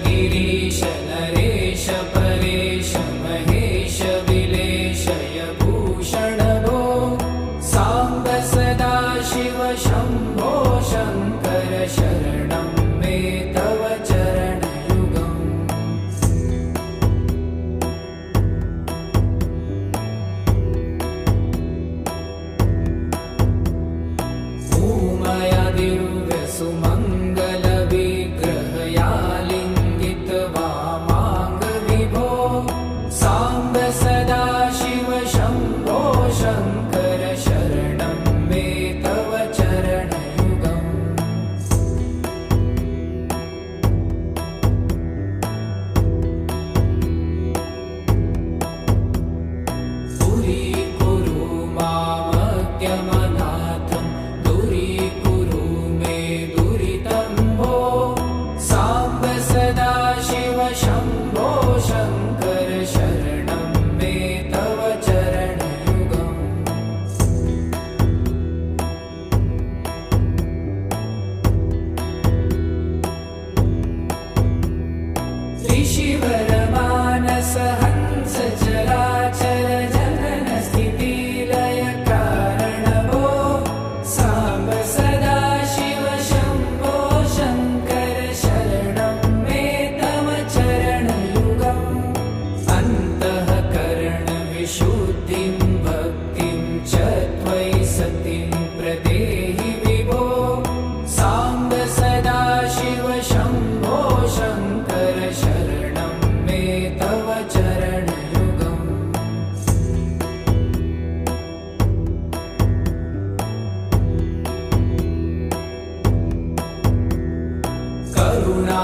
गिरीश नरेश परेश महेश विलेशय भूषण भो साम्ब सदा शिव शम्भो शङ्कर शरणं मे तव चरणयुगम् उमया दिव्य सुमङ्गल विग्रहया लिङ्गित वामाङ्ग विभो साम्ब सदा शिव शम्भो शङ्कर शरणं मे तव चरणयुगम् दूरीकुरु मामज्ञमनाथं दूरीकुरु मे दुरितं भो साम्ब सदा शिव शम्भो शङ्कर शरणं मे तव चरणयुगम् ऋषिवरमानस हंस चराचर जनन स्थितिलय कारण भो साम्ब सदा शिव शम्भो शङ्कर शरणं मे तव चरणयुगम् अन्तःकरण विशुद्धिं भक्तिं च त्वयि सतिं प्रदेहि विभो साम्ब सदा शिव शम्भो शङ्कर शरणं मे तव चरणयुगम् करुणा